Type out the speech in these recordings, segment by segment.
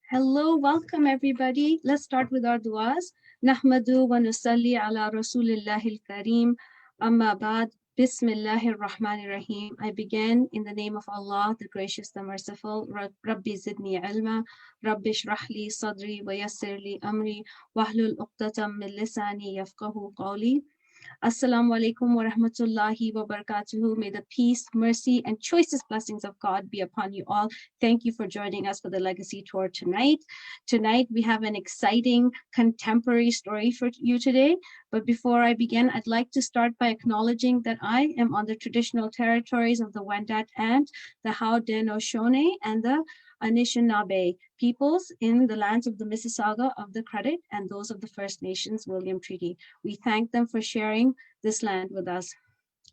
Hello, welcome everybody. Let's start with our duas. Nahmadu wa nusalli ala Rasulillahil Kareem. Amma ba'd. Bismillahir Rahmanir Rahim. I begin in the name of Allah, the Gracious, the Merciful. Rabbi zidni ilma. Rabbi shrahli sadri wa yassirli amri. Wahlul uqdatam min lisani yafqahu qawli. Assalamu alaikum wa rahmatullahi wa barakatuhu. May the peace, mercy, and choicest blessings of God be upon you all. Thank you for joining us for the Legacy Tour tonight. Tonight, we have an exciting contemporary story for you today. But before I begin, I'd like to start by acknowledging that I am on the traditional territories of the Wendat and the Haudenosaunee and the Anishinaabe peoples in the lands of the Mississauga of the Credit and those of the First Nations William Treaty. We thank them for sharing this land with us.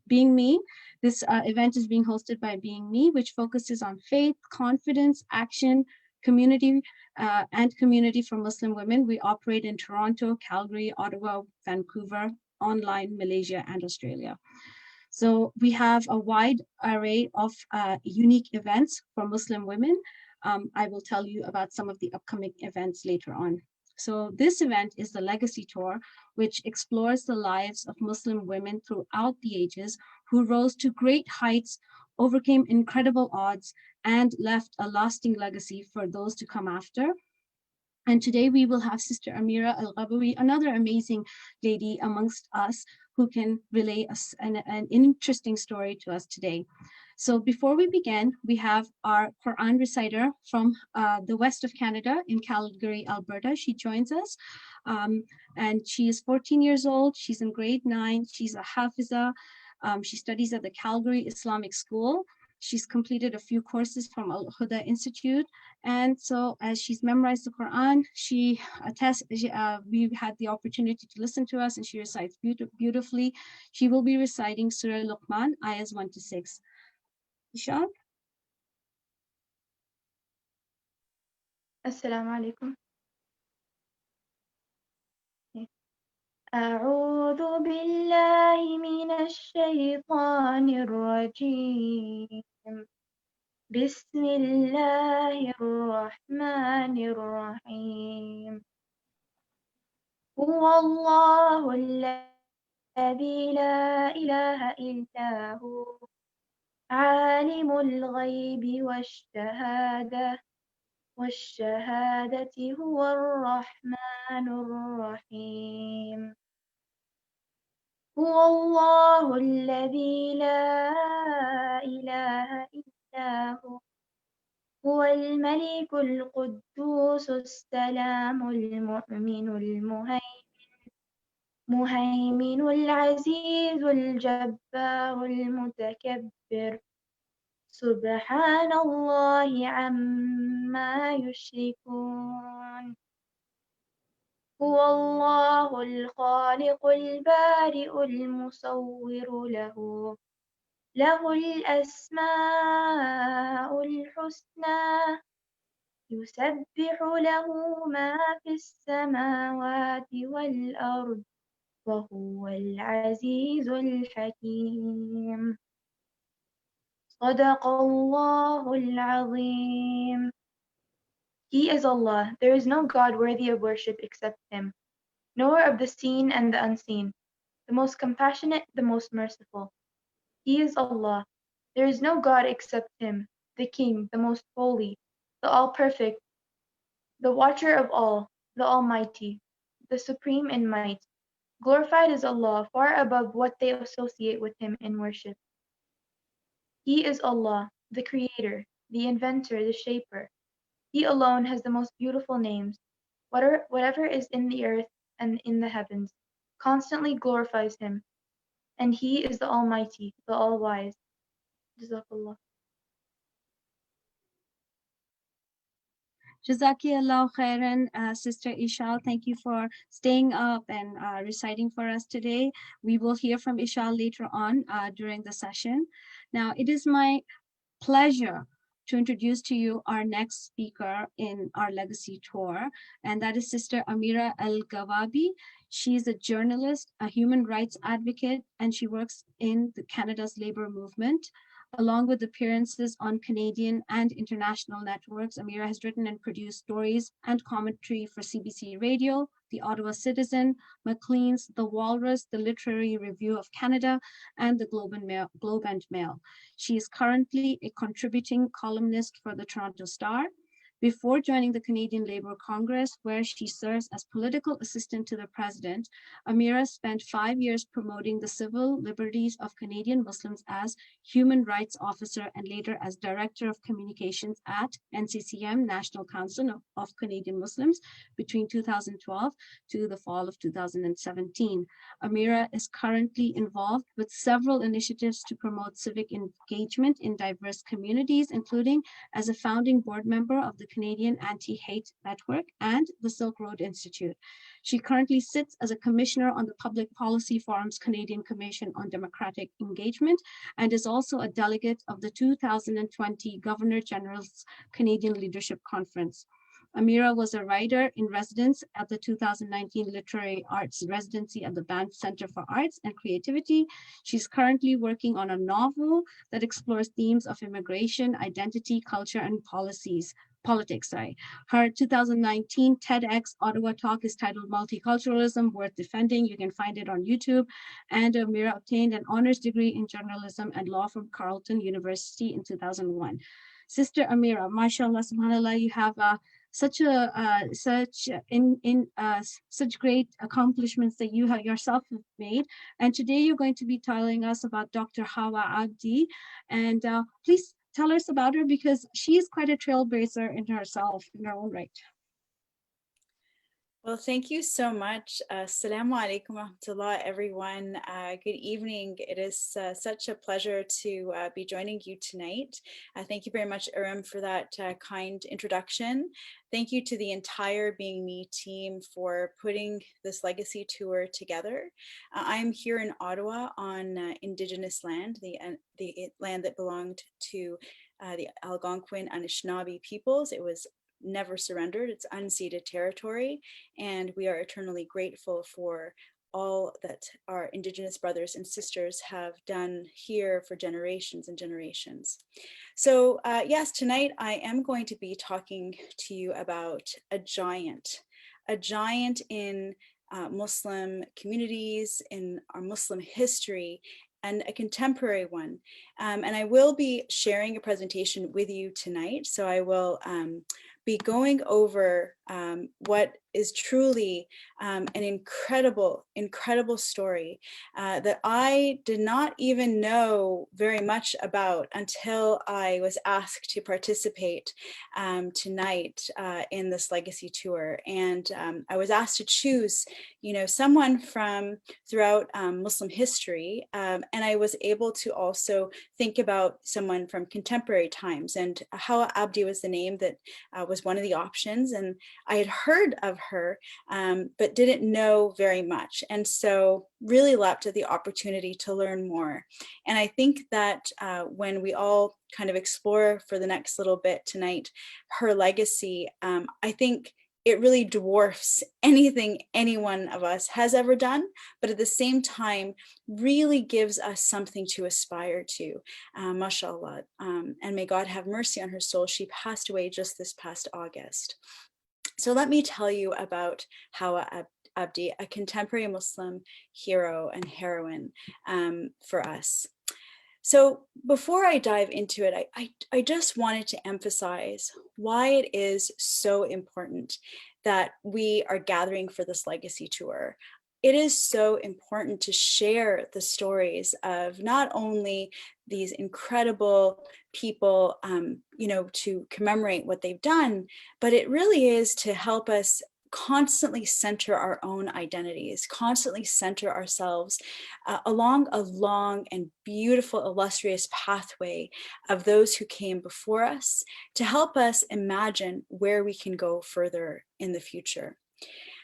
Being Me, this event is being hosted by Being Me, which focuses on faith, confidence, action, community, and community for Muslim women. We operate in Toronto, Calgary, Ottawa, Vancouver, online, Malaysia, and Australia. So we have a wide array of unique events for Muslim women. I will tell you about some of the upcoming events later on. So this event is the Legacy Tour, which explores the lives of Muslim women throughout the ages who rose to great heights, overcame incredible odds, and left a lasting legacy for those to come after. And today we will have Sister Amira Elghawaby, another amazing lady amongst us who can relay an interesting story to us today. So before we begin, we have our Quran reciter from the west of Canada in Calgary, Alberta. She joins us and she is 14 years old. She's in grade 9. She's a Hafiza. She studies at the Calgary Islamic School. She's completed a few courses from Al Huda Institute. And so as she's memorized the Quran, we had the opportunity to listen to us and she recites beautifully. She will be reciting Surah Luqman, ayahs 1 to 6. Isha? Assalamu alaikum. أعوذ بالله من الشيطان الرجيم بسم الله الرحمن الرحيم هو الله الذي لا إله إلا هو عالم الغيب والشهادة هو الرحمن الرحيم هو الله الذي لا إله إلا هو الملك القدوس السلام المؤمن المهيمن العزيز الجبار المتكبر سبحان الله عما يشركون هو الله الخالق البارئ المصور له الأسماء الحسنى يسبح له ما في السماوات والأرض وهو العزيز الحكيم صدق الله العظيم. He is Allah. There is no God worthy of worship except Him, knower of the seen and the unseen, the most compassionate, the most merciful. He is Allah. There is no God except Him, the King, the most holy, the all-perfect, the watcher of all, the Almighty, the supreme in might. Glorified is Allah, far above what they associate with Him in worship. He is Allah, the Creator, the Inventor, the Shaper. He alone has the most beautiful names. Whatever is in the earth and in the heavens constantly glorifies Him. And He is the Almighty, the All-Wise. Jazakallah. Jazakallah khairan, Sister Ishal. Thank you for staying up and reciting for us today. We will hear from Ishal later on during the session. Now, it is my pleasure to introduce to you our next speaker in our Legacy Tour, and that is Sister Amira Elghawaby. She is a journalist, a human rights advocate, and she works in Canada's labor movement. Along with appearances on Canadian and international networks, Amira has written and produced stories and commentary for CBC Radio, The Ottawa Citizen, Maclean's, The Walrus, The Literary Review of Canada, and the Globe and Mail. She is currently a contributing columnist for the Toronto Star. Before joining the Canadian Labour Congress, where she serves as political assistant to the president, Amira spent 5 years promoting the civil liberties of Canadian Muslims as human rights officer and later as director of communications at NCCM, National Council of Canadian Muslims, between 2012 to the fall of 2017. Amira is currently involved with several initiatives to promote civic engagement in diverse communities, including as a founding board member of the Canadian Anti-Hate Network and the Silk Road Institute. She currently sits as a commissioner on the Public Policy Forum's Canadian Commission on Democratic Engagement and is also a delegate of the 2020 Governor General's Canadian Leadership Conference. Amira was a writer in residence at the 2019 Literary Arts Residency at the Banff Center for Arts and Creativity. She's currently working on a novel that explores themes of immigration, identity, culture, and politics. Her 2019 TEDx Ottawa talk is titled Multiculturalism, Worth Defending. You can find it on YouTube. And Amira obtained an honors degree in journalism and law from Carleton University in 2001. Sister Amira, mashallah, subhanallah, you have such great accomplishments that you have yourself made. And today you're going to be telling us about Dr. Hawa Abdi. And please tell us about her, because she is quite a trailblazer in herself, in her own right. Well, thank you so much. Assalamu alaikum wa rahmatullah, everyone. Good evening. It is such a pleasure to be joining you tonight. Thank you very much, Aram, for that kind introduction. Thank you to the entire Being Me team for putting this legacy tour together. I'm here in Ottawa on Indigenous land, the land that belonged to the Algonquin Anishinaabe peoples. It was never surrendered. It's unceded territory, and we are eternally grateful for all that our Indigenous brothers and sisters have done here for generations and generations. So yes, tonight I am going to be talking to you about a giant in Muslim communities, in our Muslim history, and a contemporary one. And I will be sharing a presentation with you tonight. So I will be going over what is truly an incredible story that I did not even know very much about until I was asked to participate tonight in this legacy tour. And I was asked to choose, someone from throughout Muslim history, and I was able to also think about someone from contemporary times. And Hawa Abdi was the name that was one of the options, and I had heard of her, but didn't know very much. And so really leapt at the opportunity to learn more. And I think that when we all kind of explore for the next little bit tonight, her legacy, I think it really dwarfs anything any one of us has ever done, but at the same time, really gives us something to aspire to, mashallah. And may God have mercy on her soul. She passed away just this past August. So let me tell you about Hawa Abdi, a contemporary Muslim hero and heroine for us. So before I dive into it, I just wanted to emphasize why it is so important that we are gathering for this legacy tour. It is so important to share the stories of not only these incredible people, to commemorate what they've done, but it really is to help us constantly center our own identities, constantly center ourselves along a long and beautiful, illustrious pathway of those who came before us to help us imagine where we can go further in the future.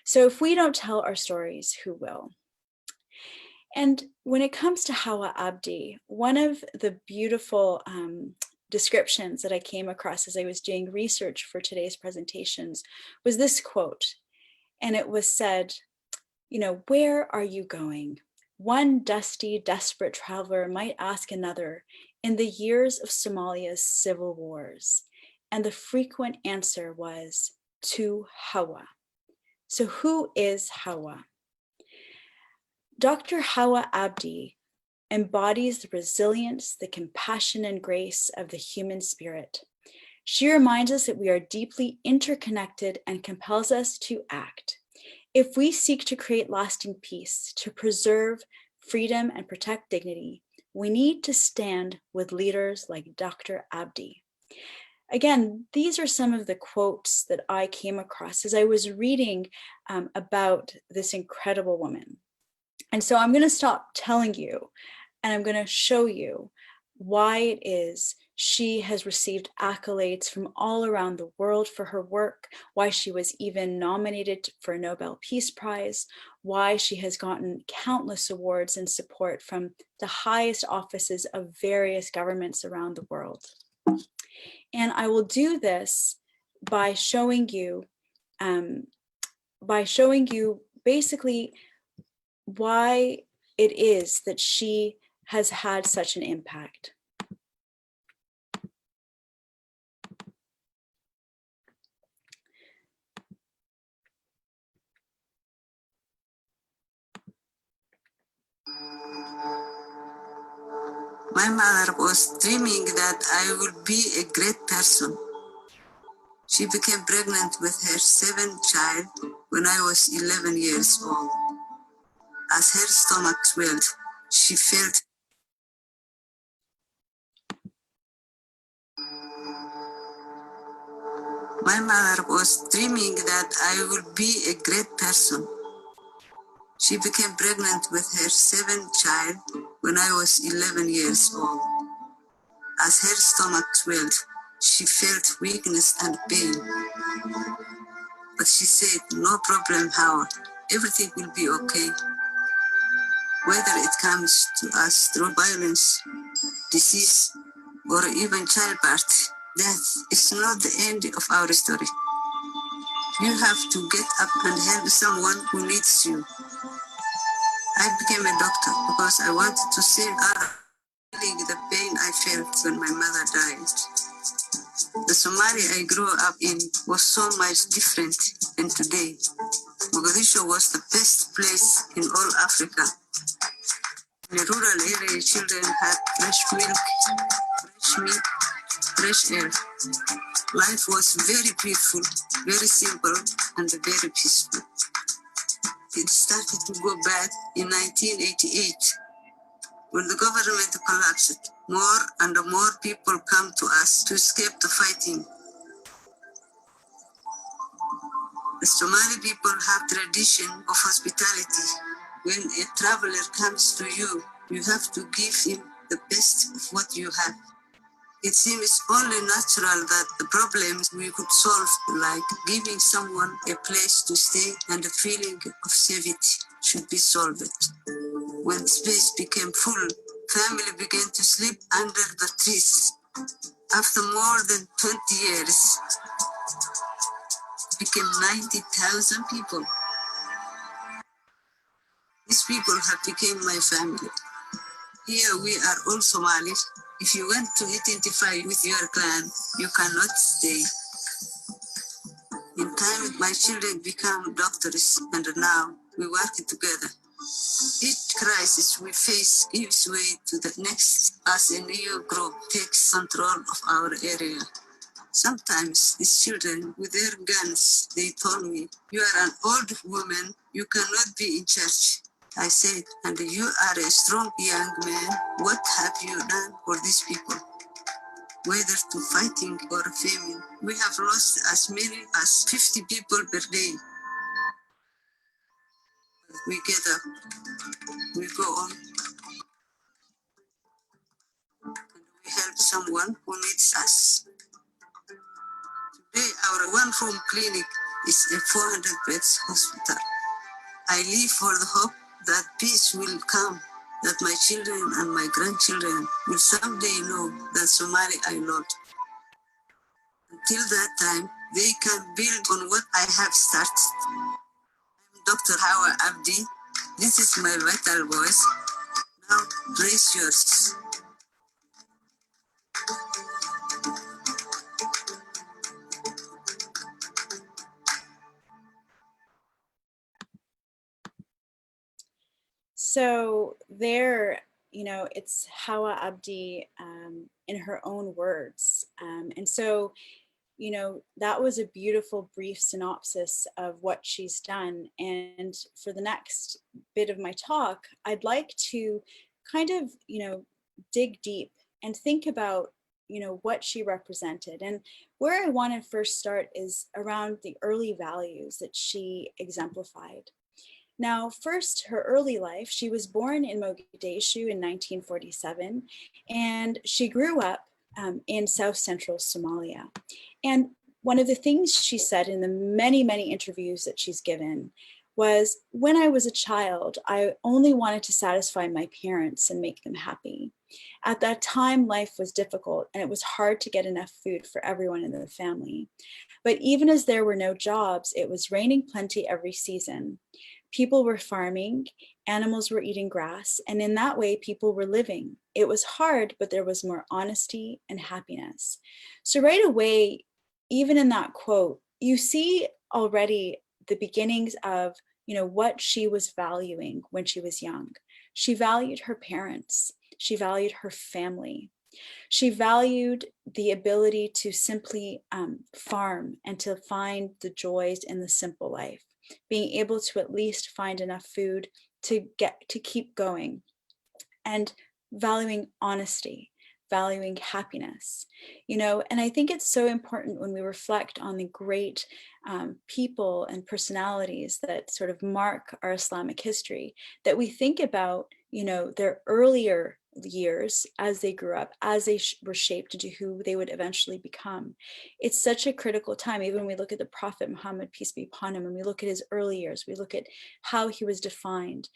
So if we don't tell our stories, who will? And when it comes to Hawa Abdi, one of the beautiful descriptions that I came across as I was doing research for today's presentations was this quote. And it was said, where are you going? One dusty, desperate traveler might ask another in the years of Somalia's civil wars, and the frequent answer was to Hawa. So who is Hawa? Dr. Hawa Abdi embodies the resilience, the compassion, and grace of the human spirit. She reminds us that we are deeply interconnected and compels us to act. If we seek to create lasting peace, to preserve freedom and protect dignity, we need to stand with leaders like Dr. Abdi. Again, these are some of the quotes that I came across as I was reading about this incredible woman. And so I'm going to stop telling you, and I'm going to show you why it is she has received accolades from all around the world for her work, why she was even nominated for a Nobel Peace Prize, why she has gotten countless awards and support from the highest offices of various governments around the world. And I will do this by showing you basically why it is that she has had such an impact. My mother was dreaming that I would be a great person. She became pregnant with her seventh child when I was 11 years old. As her stomach swelled, she felt My mother was dreaming that I would be a great person. She became pregnant with her seventh child when I was 11 years old. As her stomach swelled, she felt weakness and pain. But she said, "No problem, Hawa. Everything will be okay." Whether it comes to us through violence, disease, or even childbirth, death is not the end of our story. You have to get up and help someone who needs you. I became a doctor because I wanted to save others, feeling the pain I felt when my mother died. The Somalia I grew up in was so much different than today. Mogadishu was the best place in all Africa. In the rural area, children had fresh milk, fresh meat, fresh air. Life was very peaceful, very simple, and very peaceful. It started to go bad in 1988 when the government collapsed. More and more people come to us to escape the fighting. The Somali people have tradition of hospitality. When a traveler comes to you, you have to give him the best of what you have. It seems only natural that the problems we could solve, like giving someone a place to stay and a feeling of safety, should be solved. When space became full, family began to sleep under the trees. After more than 20 years, it became 90,000 people. These people have become my family. Here we are all Somalis. If you want to identify with your clan, you cannot stay. In time, my children become doctors, and now we work together. Each crisis we face gives way to the next as a new group takes control of our area. Sometimes these children with their guns, they told me, "You are an old woman, you cannot be in charge." I said, "And you are a strong young man, what have you done for these people?" Whether to fighting or famine, we have lost as many as 50 people per day. We get up, we go on, and we help someone who needs us. Today, our one-room clinic is a 400 beds hospital. I live for the hope that peace will come, that my children and my grandchildren will someday know that Somali I loved. Until that time, they can build on what I have started. I'm Dr. Hawa Abdi, This is my vital voice. Now brace yours. So there, it's Hawa Abdi in her own words. And so, that was a beautiful brief synopsis of what she's done. And for the next bit of my talk, I'd like to kind of, dig deep and think about, what she represented. And where I want to first start is around the early values that she exemplified. Now, first, her early life, she was born in Mogadishu in 1947, and she grew up in South Central Somalia. And one of the things she said in the many, many interviews that she's given was, when I was a child, I only wanted to satisfy my parents and make them happy. At that time, life was difficult and it was hard to get enough food for everyone in the family. But even as there were no jobs, it was raining plenty every season. People were farming, animals were eating grass, and in that way, people were living. It was hard, but there was more honesty and happiness. So right away, even in that quote, you see already the beginnings of, what she was valuing when she was young. She valued her parents. She valued her family. She valued the ability to simply farm and to find the joys in the simple life, being able to at least find enough food to keep going, and valuing honesty, valuing happiness, and I think it's so important when we reflect on the great people and personalities that sort of mark our Islamic history, that we think about, their earlier years as they grew up, as they were shaped into who they would eventually become. It's such a critical time. Even when we look at the Prophet Muhammad, peace be upon him, and we look at his early years, we look at how he was defined,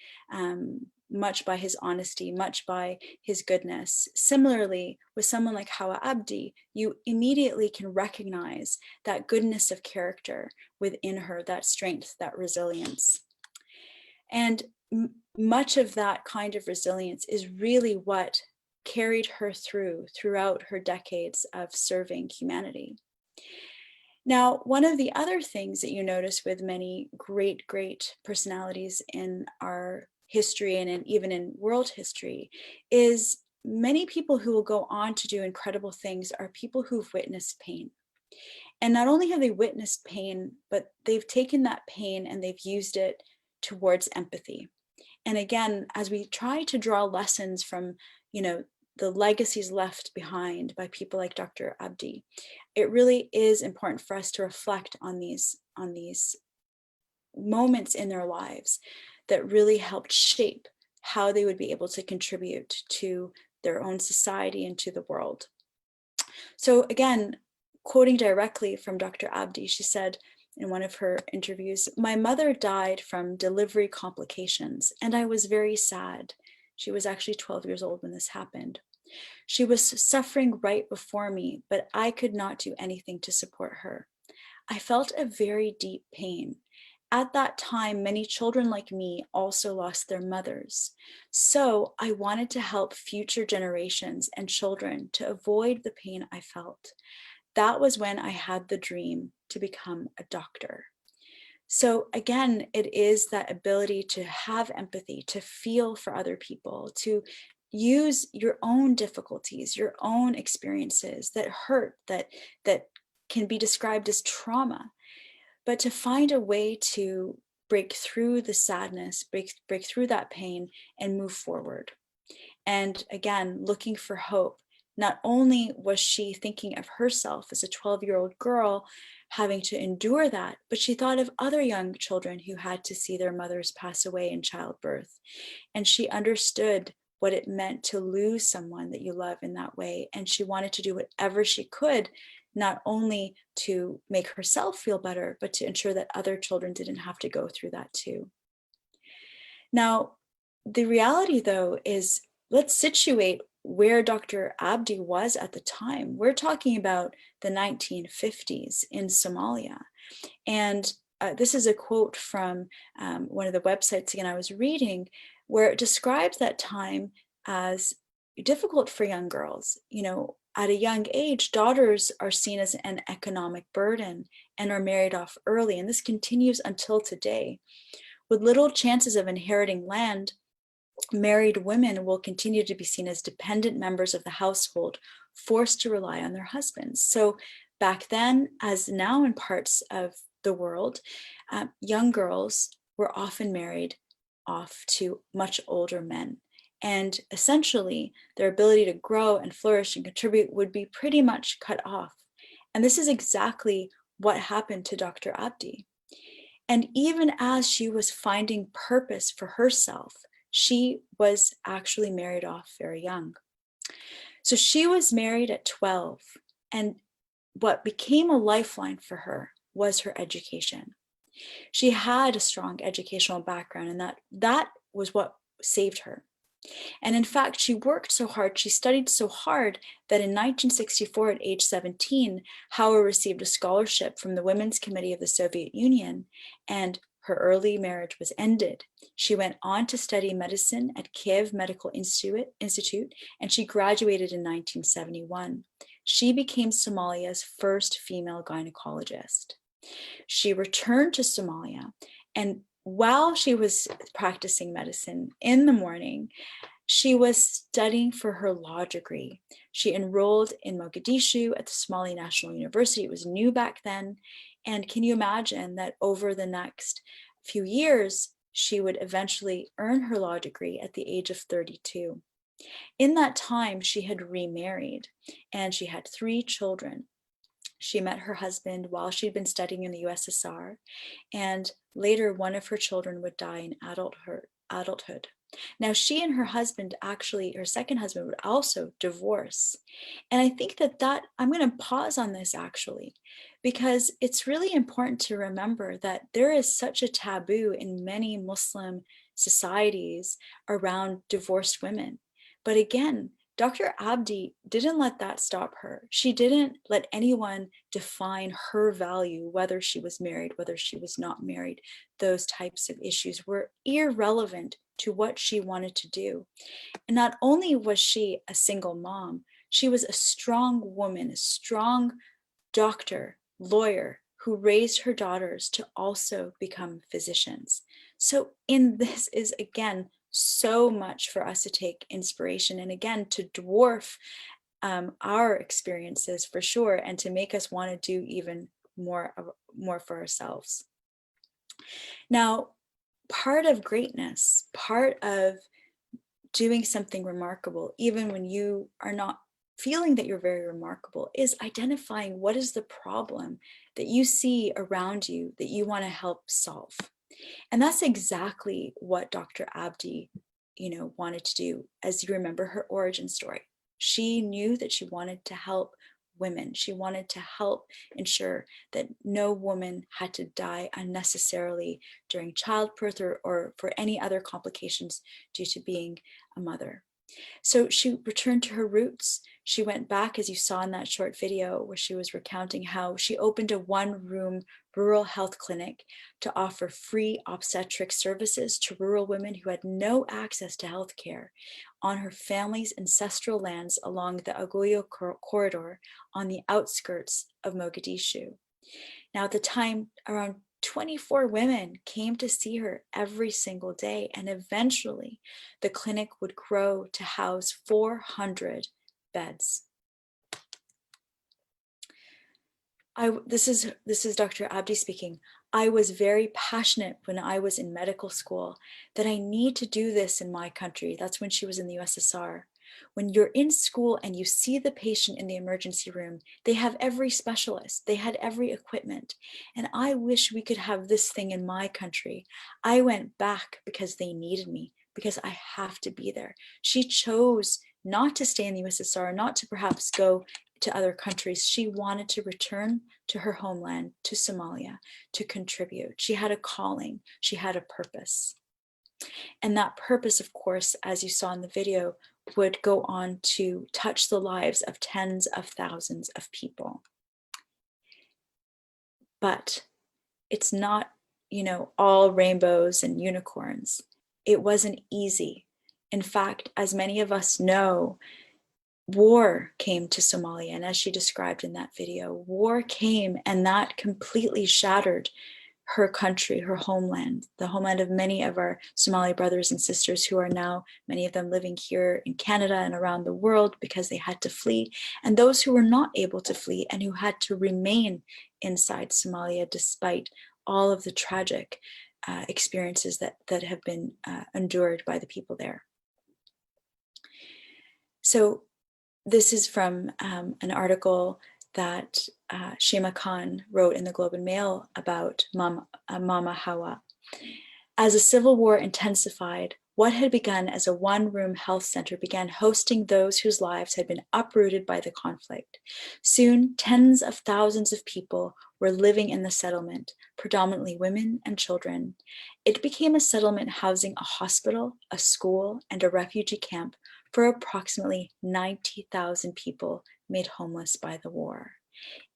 much by his honesty, much by his goodness. Similarly, with someone like Hawa Abdi, you immediately can recognize that goodness of character within her, that strength, that resilience. And much of that kind of resilience is really what carried her throughout her decades of serving humanity. Now, one of the other things that you notice with many great, great personalities in our history and even in world history is many people who will go on to do incredible things are people who've witnessed pain. And not only have they witnessed pain, but they've taken that pain and they've used it towards empathy. And again, as we try to draw lessons from, the legacies left behind by people like Dr. Abdi, it really is important for us to reflect on these moments in their lives that really helped shape how they would be able to contribute to their own society and to the world. So again, quoting directly from Dr. Abdi, she said in one of her interviews, "My mother died from delivery complications, and I was very sad." She was actually 12 years old when this happened. "She was suffering right before me, but I could not do anything to support her. I felt a very deep pain. At that time, many children like me also lost their mothers. So I wanted to help future generations and children to avoid the pain I felt. That was when I had the dream to become a doctor." So again, it is that ability to have empathy, to feel for other people, to use your own difficulties, your own experiences that hurt, that can be described as trauma, but to find a way to break through the sadness, break through that pain and move forward. And again, looking for hope. Not only was she thinking of herself as a 12-year-old girl having to endure that, but she thought of other young children who had to see their mothers pass away in childbirth. And she understood what it meant to lose someone that you love in that way. And she wanted to do whatever she could, not only to make herself feel better, but to ensure that other children didn't have to go through that too. Now, the reality though is, let's situate where Dr. Abdi was at the time. We're talking about the 1950s in Somalia. And this is a quote from one of the websites again I was reading, where it describes that time as difficult for young girls. You know, at a young age, daughters are seen as an economic burden and are married off early, and this continues until today. With little chances of inheriting land, married women will continue to be seen as dependent members of the household, forced to rely on their husbands. So back then, as now in parts of the world, young girls were often married off to much older men. And essentially, their ability to grow and flourish and contribute would be pretty much cut off. And this is exactly what happened to Dr. Abdi. And even as she was finding purpose for herself, she was actually married off very young. So she was married at 12, and what became a lifeline for her was her education. She had a strong educational background, and that was what saved her. And in fact, she worked so hard, she studied so hard, that in 1964, at age 17, Hawa received a scholarship from the Women's Committee of the Soviet Union, and her early marriage was ended. She went on to study medicine at Kiev Medical Institute, and she graduated in 1971. She became Somalia's first female gynecologist. She returned to Somalia, and while she was practicing medicine in the morning, she was studying for her law degree. She enrolled in Mogadishu at the Somali National University. It was new back then. And can you imagine that over the next few years, she would eventually earn her law degree at the age of 32. In that time, she had remarried, and she had 3 children. She met her husband while she'd been studying in the USSR, and later one of her children would die in adulthood. Now, she and her husband, actually, her second husband, would also divorce. And I think that I'm going to pause on this actually, because it's really important to remember that there is such a taboo in many Muslim societies around divorced women. But again, Dr. Abdi didn't let that stop her. She didn't let anyone define her value, whether she was married, whether she was not married. Those types of issues were irrelevant to what she wanted to do. And not only was she a single mom, she was a strong woman, a strong doctor, lawyer, who raised her daughters to also become physicians. So in this is, again, so much for us to take inspiration, and again, to dwarf our experiences for sure, and to make us want to do even more for ourselves. Now, part of greatness, part of doing something remarkable, even when you are not feeling that you're very remarkable, is identifying what is the problem that you see around you that you want to help solve. And that's exactly what Dr. Abdi, wanted to do. As you remember her origin story, she knew that she wanted to help women. She wanted to help ensure that no woman had to die unnecessarily during childbirth or for any other complications due to being a mother. So she returned to her roots. She went back, as you saw in that short video where she was recounting how she opened a 1-room rural health clinic to offer free obstetric services to rural women who had no access to health care on her family's ancestral lands along the Aguyo corridor on the outskirts of Mogadishu. Now, at the time, around 24 women came to see her every single day, and eventually the clinic would grow to house 400 beds. This is Dr. Abdi speaking. I was very passionate when I was in medical school that I need to do this in my country. That's when she was in the USSR. When you're in school and you see the patient in the emergency room, they have every specialist, they had every equipment. And I wish we could have this thing in my country. I went back because they needed me, because I have to be there. She chose not to stay in the USSR, not to perhaps go to other countries. She wanted to return to her homeland, to Somalia, to contribute. She had a calling, she had a purpose. And that purpose, of course, as you saw in the video, would go on to touch the lives of tens of thousands of people. But it's not all rainbows and unicorns. It wasn't easy. In fact, as many of us know, war came to Somalia, and as she described in that video, war came and that completely shattered her country, her homeland, the homeland of many of our Somali brothers and sisters who are now, many of them living here in Canada and around the world because they had to flee, and those who were not able to flee and who had to remain inside Somalia despite all of the tragic experiences that have been endured by the people there. So this is from an article that Shima Khan wrote in the Globe and Mail about Mama Hawa. As the civil war intensified, what had begun as a one-room health center began hosting those whose lives had been uprooted by the conflict. Soon, tens of thousands of people were living in the settlement, predominantly women and children. It became a settlement housing a hospital, a school, and a refugee camp for approximately 90,000 people made homeless by the war.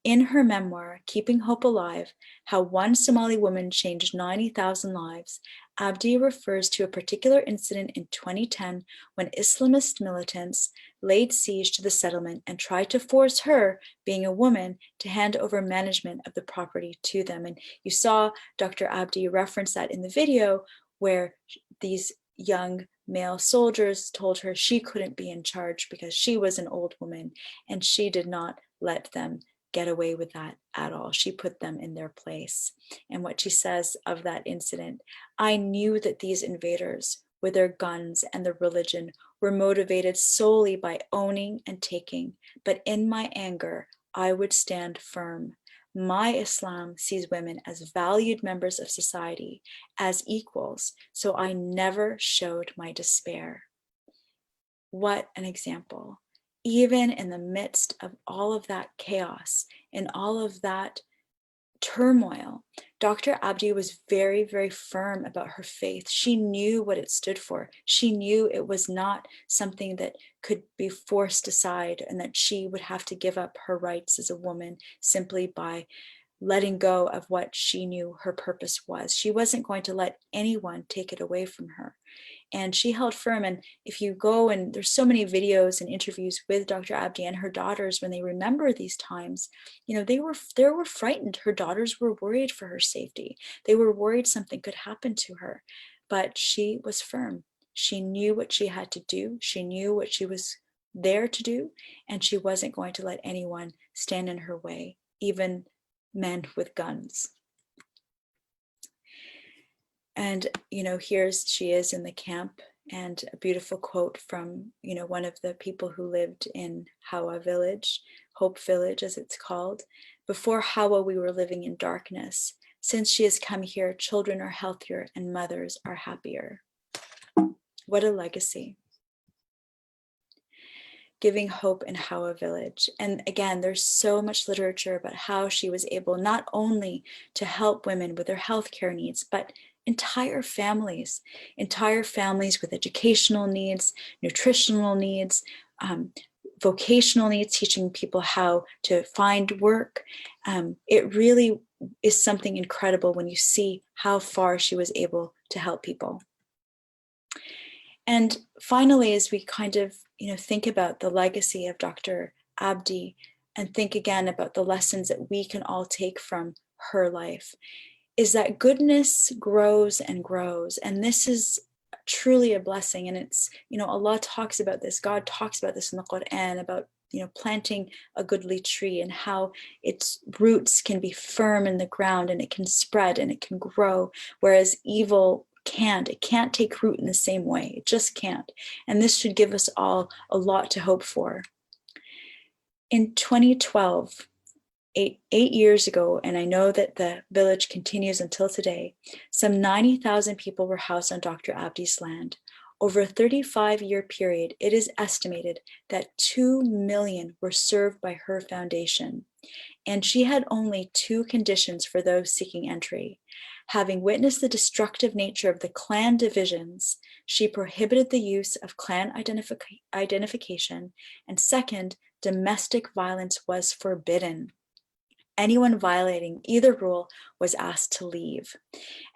In her memoir, Keeping Hope Alive, How One Somali Woman Changed 90,000 Lives, Abdi refers to a particular incident in 2010 when Islamist militants laid siege to the settlement and tried to force her, being a woman, to hand over management of the property to them. And you saw Dr. Abdi reference that in the video where these young male soldiers told her she couldn't be in charge because she was an old woman, and she did not let them get away with that at all. She put them in their place. And what she says of that incident, I knew that these invaders with their guns and their religion were motivated solely by owning and taking, but in my anger, I would stand firm. My Islam sees women as valued members of society, as equals, so I never showed my despair. What an example. Even in the midst of all of that chaos and all of that turmoil, Dr. Abdi was very, very firm about her faith. She knew what it stood for. She knew it was not something that could be forced aside and that she would have to give up her rights as a woman simply by letting go of what she knew her purpose was. She wasn't going to let anyone take it away from her. And she held firm. And if you go, and there's so many videos and interviews with Dr. Abdi and her daughters when they remember these times, they were frightened. Her daughters were worried for her safety. They were worried something could happen to her, but she was firm. She knew what she had to do. She knew what she was there to do, and she wasn't going to let anyone stand in her way, even men with guns. And, here she is in the camp, and a beautiful quote from, one of the people who lived in Hawa village, Hope Village as it's called. Before Hawa, we were living in darkness. Since she has come here, children are healthier and mothers are happier. What a legacy. Giving hope in Hawa village. And again, there's so much literature about how she was able not only to help women with their healthcare needs, but entire families with educational needs, nutritional needs, vocational needs, teaching people how to find work. It really is something incredible when you see how far she was able to help people. And finally, as we kind of think about the legacy of Dr. Abdi and think again about the lessons that we can all take from her life, is that goodness grows and grows. And this is truly a blessing. And it's, Allah talks about this, God talks about this in the Quran, about, planting a goodly tree and how its roots can be firm in the ground and it can spread and it can grow, whereas evil it can't take root in the same way. It just can't. And this should give us all a lot to hope for. In 2012, eight years ago, and I know that the village continues until today, some 90,000 people were housed on Dr. Abdi's land. Over a 35-year period, it is estimated that 2 million were served by her foundation. And she had only 2 conditions for those seeking entry. Having witnessed the destructive nature of the clan divisions, she prohibited the use of clan identification, and second, domestic violence was forbidden. anyone violating either rule was asked to leave.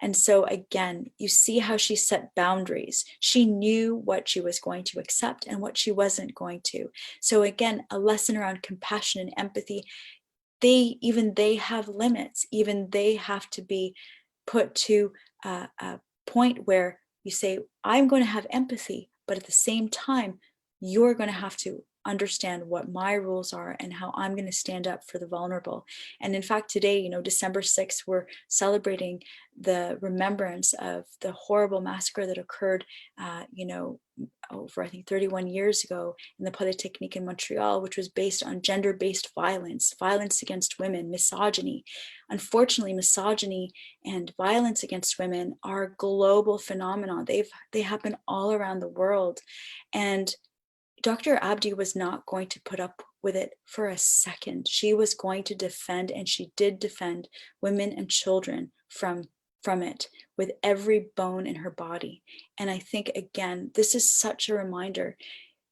And so again, you see how she set boundaries. She knew what she was going to accept and what she wasn't going to. So again, a lesson around compassion and empathy. Even they have limits. Even they have to be put to a point where you say, I'm going to have empathy, but at the same time, you're going to have to understand what my rules are and how I'm going to stand up for the vulnerable. And in fact, today, December 6th, we're celebrating the remembrance of the horrible massacre that occurred, over, I think, 31 years ago in the Polytechnique in Montreal, which was based on gender-based violence against women, misogyny. Unfortunately, misogyny and violence against women are a global phenomenon. They happen all around the world. And Dr. Abdi was not going to put up with it for a second. She was going to defend, and she did defend, women and children from it with every bone in her body. And I think, again, this is such a reminder.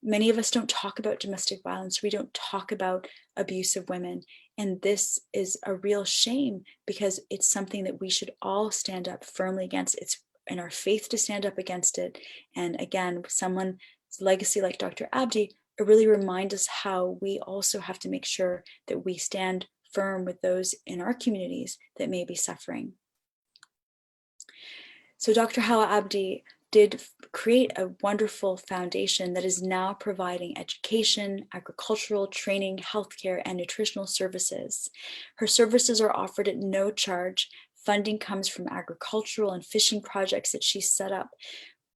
Many of us don't talk about domestic violence. We don't talk about abuse of women. And this is a real shame, because it's something that we should all stand up firmly against. It's in our faith to stand up against it. And again, someone's legacy like Dr. Abdi, it really reminds us how we also have to make sure that we stand firm with those in our communities that may be suffering. So Dr. Hawa Abdi did create a wonderful foundation that is now providing education, agricultural training, healthcare, and nutritional services. Her services are offered at no charge. Funding comes from agricultural and fishing projects that she set up.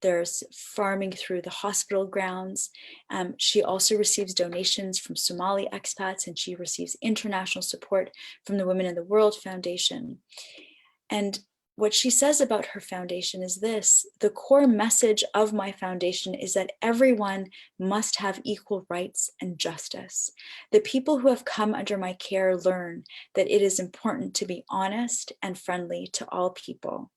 There's farming through the hospital grounds. She also receives donations from Somali expats, and she receives international support from the Women in the World Foundation. And what she says about her foundation is this: the core message of my foundation is that everyone must have equal rights and justice. The people who have come under my care learn that it is important to be honest and friendly to all people.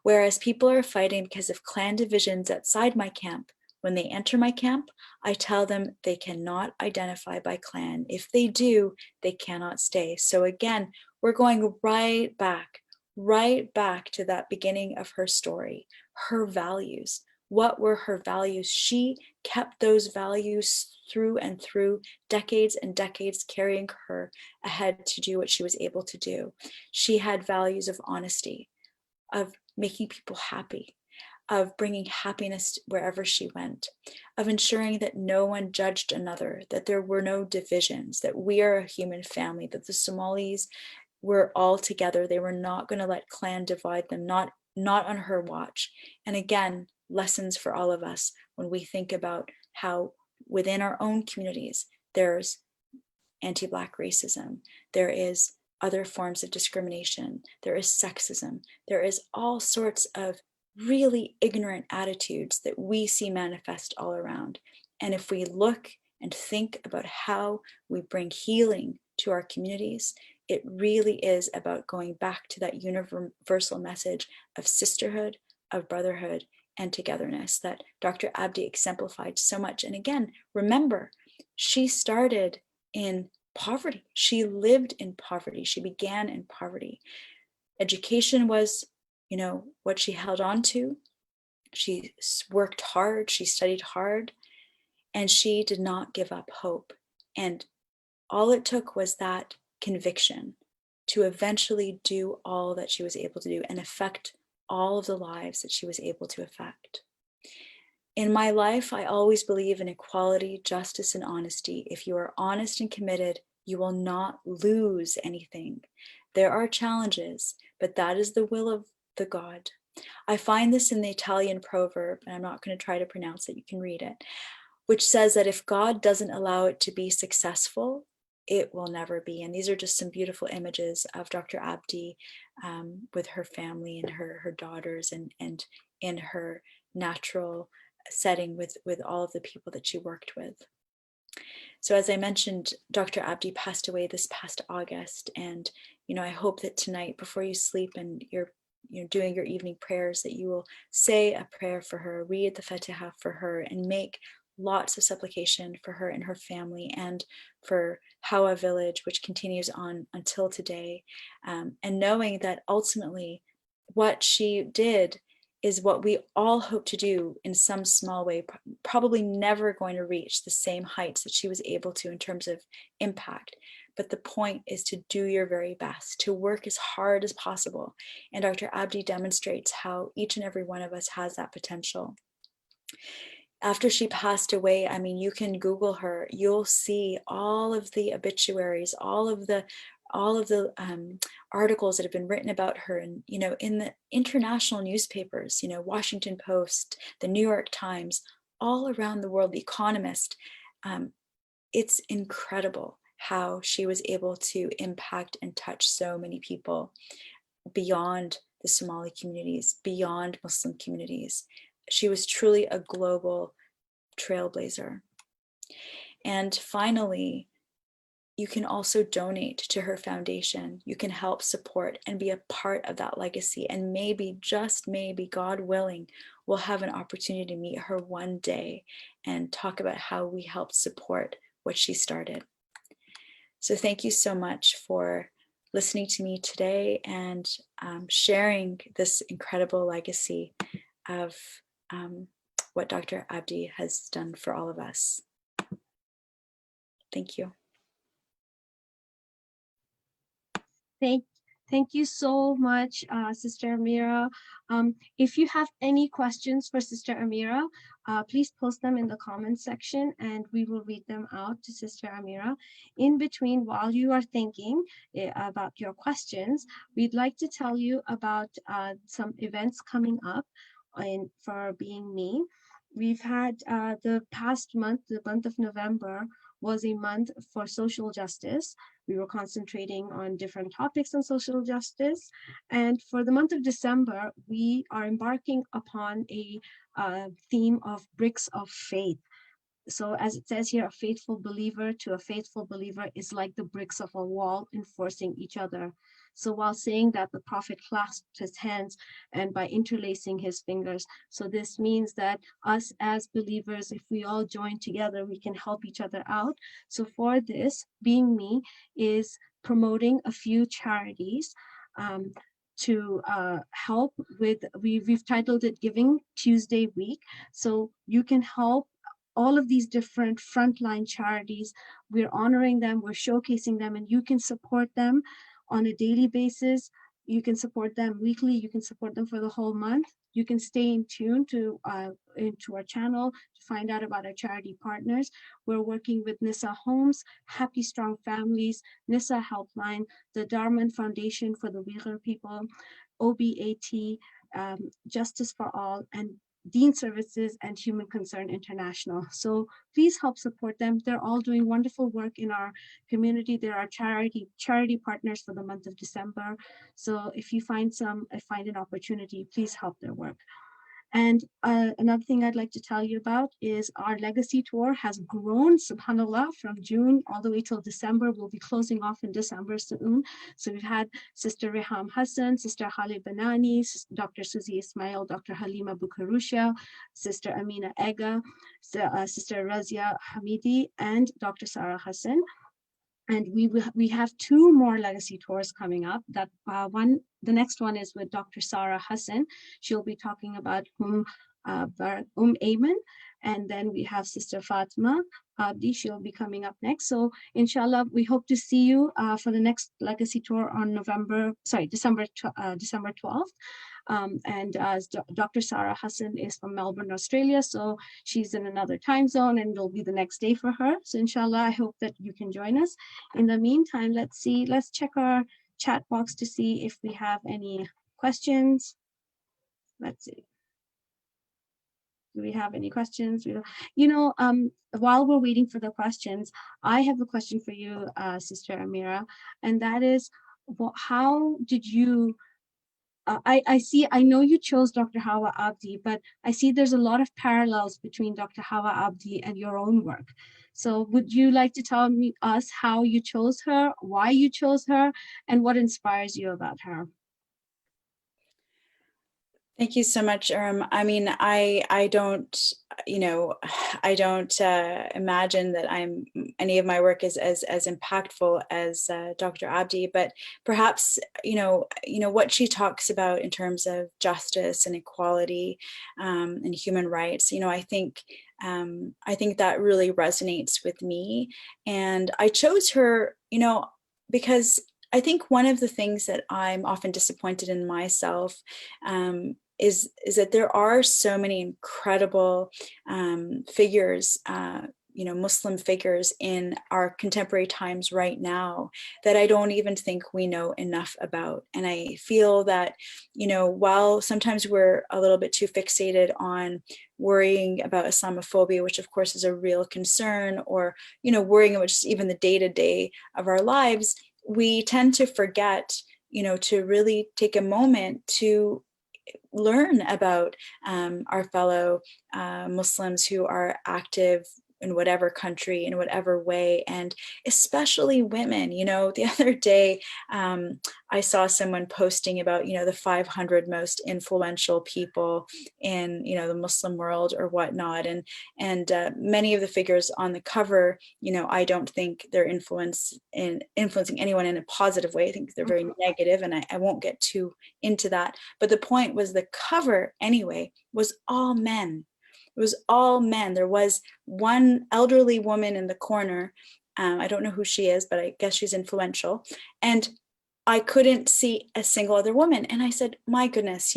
Whereas people are fighting because of clan divisions outside my camp, when they enter my camp, I tell them they cannot identify by clan. If they do, they cannot stay. So again, we're going right back to that beginning of her story, her values. What were her values? She kept those values through and through, decades and decades, carrying her ahead to do what she was able to do. She had values of honesty, of making people happy, of bringing happiness wherever she went, of ensuring that no one judged another, that there were no divisions, that we are a human family, that the Somalis were all together. They were not going to let clan divide them, not on her watch. And again, lessons for all of us when we think about how within our own communities, there's anti-Black racism, there is other forms of discrimination, there is sexism, there is all sorts of really ignorant attitudes that we see manifest all around. And if we look and think about how we bring healing to our communities, it really is about going back to that universal message of sisterhood, of brotherhood, and togetherness that Dr. Abdi exemplified so much. And again, remember, she started in poverty. She lived in poverty. She began in poverty. Education was, what she held on to. She worked hard, she studied hard, and she did not give up hope. And all it took was that conviction to eventually do all that she was able to do and affect all of the lives that she was able to affect. In my life, I always believe in equality, justice, and honesty. If you are honest and committed, you will not lose anything. There are challenges, but that is the will of the God. I find this in the Italian proverb, and I'm not going to try to pronounce it, you can read it, which says that if God doesn't allow it to be successful, it will never be. And these are just some beautiful images of Dr. Abdi with her family and her daughters, and in her natural setting with all of the people that she worked with. So as I mentioned, Dr. Abdi passed away this past August. And, I hope that tonight before you sleep and you're doing your evening prayers, that you will say a prayer for her, read the Fatiha for her, and make lots of supplication for her and her family, and for Hawa Village, which continues on until today, and knowing that ultimately what she did is what we all hope to do in some small way, probably never going to reach the same heights that she was able to in terms of impact. But the point is to do your very best, to work as hard as possible. And Dr. Abdi demonstrates how each and every one of us has that potential. After she passed away, I mean, you can Google her, you'll see all of the obituaries, all of the articles that have been written about her, and in the international newspapers, Washington Post, the New York Times, all around the world, The Economist. It's incredible how she was able to impact and touch so many people beyond the Somali communities, beyond Muslim communities. She was truly a global trailblazer. And finally, you can also donate to her foundation. You can help support and be a part of that legacy. And maybe, just maybe, God willing, we'll have an opportunity to meet her one day and talk about how we helped support what she started. So thank you so much for listening to me today and sharing this incredible legacy of what Dr. Abdi has done for all of us. Thank you. Thank you so much, Sister Amira. If you have any questions for Sister Amira, please post them in the comments section and we will read them out to Sister Amira. In between, while you are thinking about your questions, we'd like to tell you about some events coming up for Being Me. We've had the past month, the month of November, was a month for social justice. We were concentrating on different topics on social justice. And for the month of December, we are embarking upon a theme of bricks of faith. So as it says here, a faithful believer to a faithful believer is like the bricks of a wall enforcing each other. So while saying that, the Prophet clasped his hands and by interlacing his fingers. So this means that us as believers, if we all join together, we can help each other out. So for this, Being Me is promoting a few charities to help with, we've titled it Giving Tuesday Week. So you can help all of these different frontline charities. We're honoring them, we're showcasing them, and you can support them on a daily basis. You can support them weekly, you can support them for the whole month. You can stay in tune into our channel to find out about our charity partners. We're working with Nisa Homes, Happy Strong Families, Nisa Helpline, the Dharman Foundation for the Uyghur people, OBAT, Justice for All, and Dean Services and Human Concern International. So please help support them. They're all doing wonderful work in our community. They're our charity partners for the month of December. So if you find an opportunity, please help their work. And another thing I'd like to tell you about is our legacy tour has grown, subhanAllah, from June all the way till December. We'll be closing off in December soon. So we've had Sister Reham Hassan, Sister Halil Banani, Dr. Suzy Ismail, Dr. Halima Bukharusha, Sister Amina Ega, Sister Razia Hamidi, and Dr. Sarah Hassan. And we have two more legacy tours coming up. That the next one is with Dr. Sarah Hassan. She'll be talking about Ayman, and then we have Sister Fatima Abdi. She'll be coming up next. So inshallah, we hope to see you for the next legacy tour on December 12th. Dr. Sarah Hassan is from Melbourne, Australia, so she's in another time zone and it'll be the next day for her. So inshallah, I hope that you can join us. In the meantime, let's check our chat box to see if we have any questions. Let's see. Do we have any questions? While we're waiting for the questions, I have a question for you, Sister Amira, and that is, how did you, I know you chose Dr. Hawa Abdi, but I see there's a lot of parallels between Dr. Hawa Abdi and your own work. So would you like to tell us how you chose her, why you chose her, and what inspires you about her? Thank you so much. I mean, I don't, I don't imagine that any of my work is as impactful as Dr. Abdi, but perhaps, what she talks about in terms of justice and equality and human rights, I think that really resonates with me. And I chose her, because I think one of the things that I'm often disappointed in myself is that there are so many incredible figures, Muslim figures in our contemporary times right now that I don't even think we know enough about. And I feel that, while sometimes we're a little bit too fixated on worrying about Islamophobia, which of course is a real concern, or, worrying about just even the day-to-day of our lives, we tend to forget, to really take a moment to learn about our fellow Muslims who are active in whatever country, in whatever way, and especially women. The other day, I saw someone posting about, the 500 most influential people in, the Muslim world or whatnot. And many of the figures on the cover, I don't think they're influencing anyone in a positive way. I think they're very negative, and I won't get too into that. But the point was, the cover anyway was all men. It was all men. There was one elderly woman in the corner. I don't know who she is, but I guess she's influential. And I couldn't see a single other woman. And I said, my goodness,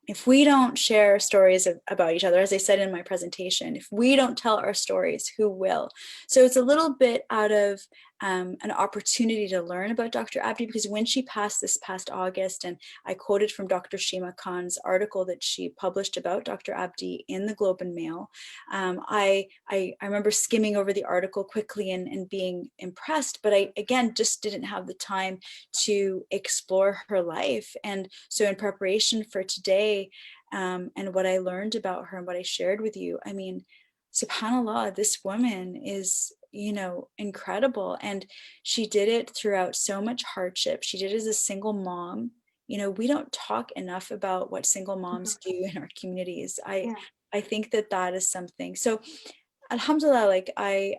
if we don't share stories about each other, as I said in my presentation, if we don't tell our stories, who will? So it's a little bit out of an opportunity to learn about Dr. Abdi, because when she passed this past August, and I quoted from Dr. Shima Khan's article that she published about Dr. Abdi in the Globe and Mail, I remember skimming over the article quickly and being impressed, but I, again, just didn't have the time to explore her life. And so in preparation for today, and what I learned about her and what I shared with you, I mean, subhanAllah, this woman is, incredible. And she did it throughout so much hardship. She did it as a single mom. We don't talk enough about what single moms do in our communities. I think that is something. So alhamdulillah, like I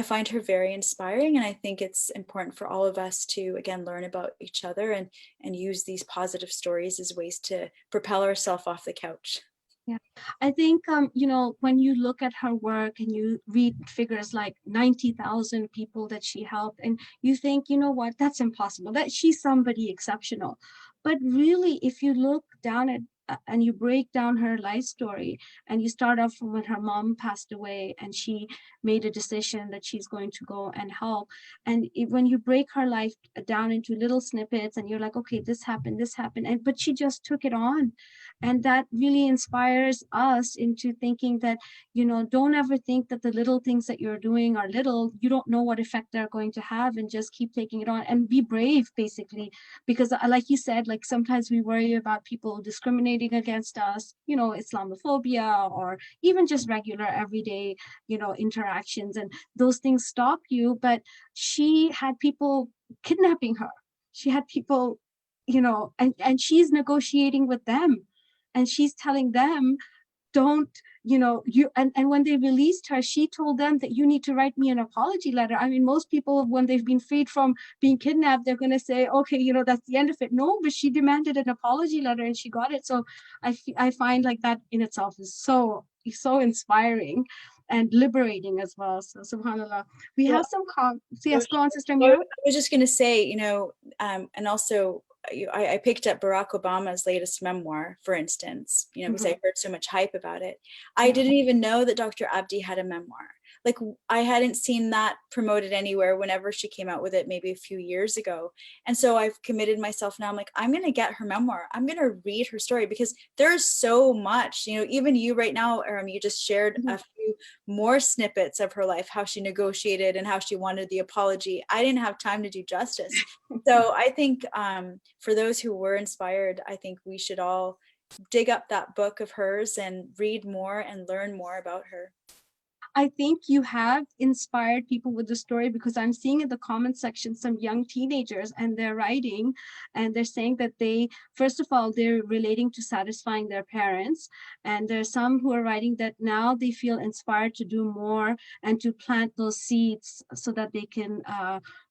find her very inspiring, and I think it's important for all of us to, again, learn about each other and use these positive stories as ways to propel ourselves off the couch. Yeah, I think, when you look at her work and you read figures like 90,000 people that she helped, and you think, you know what, that's impossible, that she's somebody exceptional. But really, if you look down at and you break down her life story, and you start off from when her mom passed away and she made a decision that she's going to go and help. And when you break her life down into little snippets, and you're like, okay, this happened, but she just took it on. And that really inspires us into thinking that, don't ever think that the little things that you're doing are little. You don't know what effect they're going to have, and just keep taking it on and be brave, basically. Because like you said, like sometimes we worry about people discriminating against us, Islamophobia, or even just regular everyday, interactions, and those things stop you. But she had people kidnapping her. She had people, and she's negotiating with them. And she's telling them, don't, and when they released her, she told them that you need to write me an apology letter. I mean, most people, when they've been freed from being kidnapped, they're going to say, okay, that's the end of it. No, but she demanded an apology letter and she got it. So I find like that in itself is so inspiring and liberating as well. So subhanallah, we have some so yes, go on, Sister Amira. I was just going to say, and also I picked up Barack Obama's latest memoir, for instance, because I heard so much hype about it. I didn't even know that Dr. Abdi had a memoir. Like, I hadn't seen that promoted anywhere whenever she came out with it, maybe a few years ago. And so I've committed myself now. I'm like, I'm going to get her memoir. I'm going to read her story, because there's so much, even you right now, you just shared a few more snippets of her life, how she negotiated and how she wanted the apology. I didn't have time to do justice. So I think for those who were inspired, I think we should all dig up that book of hers and read more and learn more about her. I think you have inspired people with the story, because I'm seeing in the comment section some young teenagers, and they're writing and they're saying that they, first of all, they're relating to satisfying their parents. And there's some who are writing that now they feel inspired to do more and to plant those seeds so that they can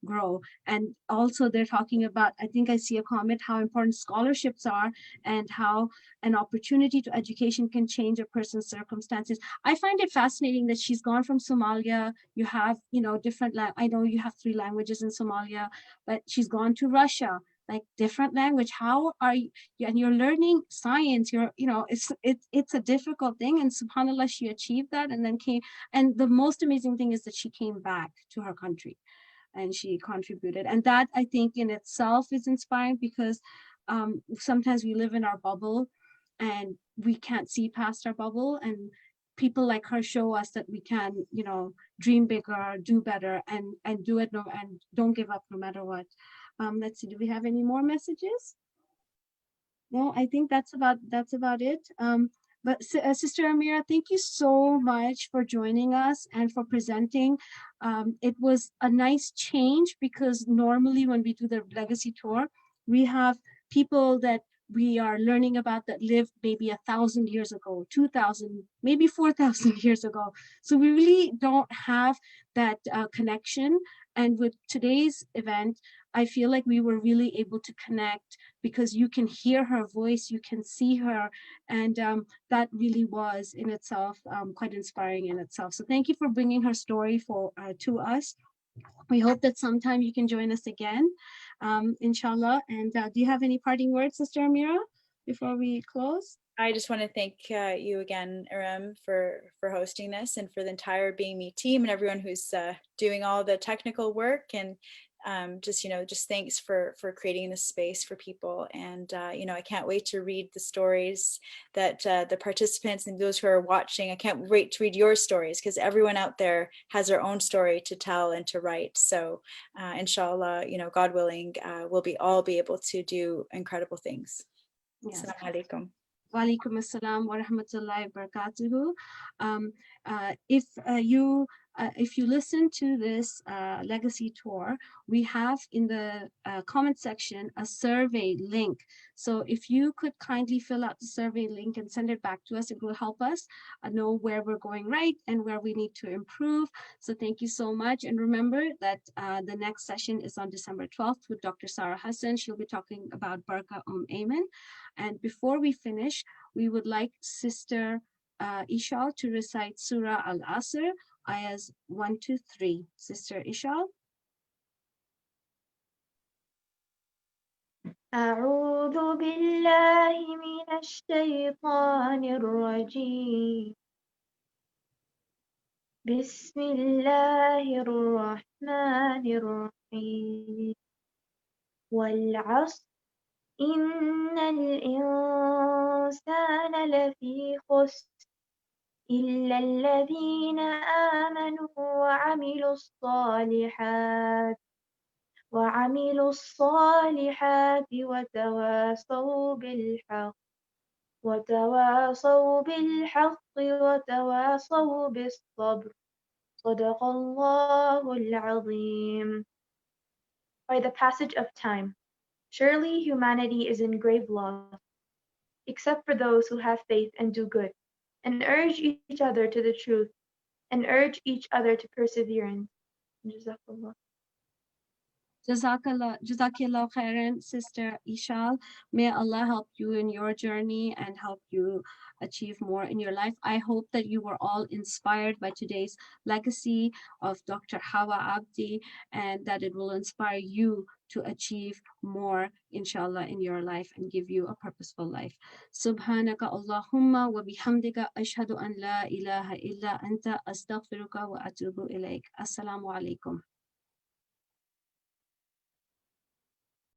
grow. And also they're talking about, I think I see a comment, how important scholarships are and how an opportunity to education can change a person's circumstances. I find it fascinating that she's gone from Somalia. You have, you know, different, I know you have 3 languages in Somalia, but she's gone to Russia, like different language. How are you, and you're learning science, you're, you know, it's a difficult thing. And subhanAllah, she achieved that and then came. And the most amazing thing is that she came back to her country and she contributed. And that, I think, in itself is inspiring, because sometimes we live in our bubble and we can't see past our bubble, and people like her show us that we can, you know, dream bigger, do better, and do it, and don't give up no matter what. Let's see, do we have any more messages? No, I think that's about it. But Sister Amira, thank you so much for joining us and for presenting. It was a nice change, because normally when we do the legacy tour, we have people that we are learning about that lived maybe 1,000 years ago, 2,000, maybe 4,000 years ago. So we really don't have that connection. And with today's event, I feel like we were really able to connect, because you can hear her voice, you can see her, and that really was in itself quite inspiring in itself. So thank you for bringing her story to us. We hope that sometime you can join us again, inshallah. And do you have any parting words, Sister Amira, before we close? I just want to thank you again, Aram, for hosting this, and for the entire Being Me team and everyone who's doing all the technical work, and just thanks for creating this space for people. And I can't wait to read the stories that the participants and those who are watching. I can't wait to read your stories, because everyone out there has their own story to tell and to write. So inshallah, God willing, we'll all be able to do incredible things. Yes. Assalamu alaikum. Wa alaikum assalam wa rahmatullahi wa barakatuhu. If you listen to this legacy tour, we have in the comment section a survey link. So if you could kindly fill out the survey link and send it back to us, it will help us know where we're going right and where we need to improve. So thank you so much. And remember that the next session is on December 12th with Dr. Sarah Hassan. She'll be talking about Baraka Ayman. And before we finish, we would like Sister Ishal to recite Surah Al-Asr, ayahs 1 to 3. Sister Ishal. أعوذ بالله من الشيطان الرجيم بسم الله الرحمن الرحيم والعصر إن الإنسان لفي خسر إلا الذين آمنوا وعملوا الصالحات وتواصوا بالحق وتواصوا بالصبر صدق الله العظيم. By the passage of time, surely humanity is in grave loss, except for those who have faith and do good, and urge each other to the truth, and urge each other to perseverance. Jazakallah. Jazakallah khairan, Sister Ishal. May Allah help you in your journey and help you achieve more in your life. I hope that you were all inspired by today's legacy of Dr. Hawa Abdi, and that it will inspire you to achieve more, inshallah, in your life and give you a purposeful life. Subhanaka Allahumma wa bihamdika ashhadu an la ilaha illa anta astaghfiruka wa atubu ilaik. Assalamu alaikum.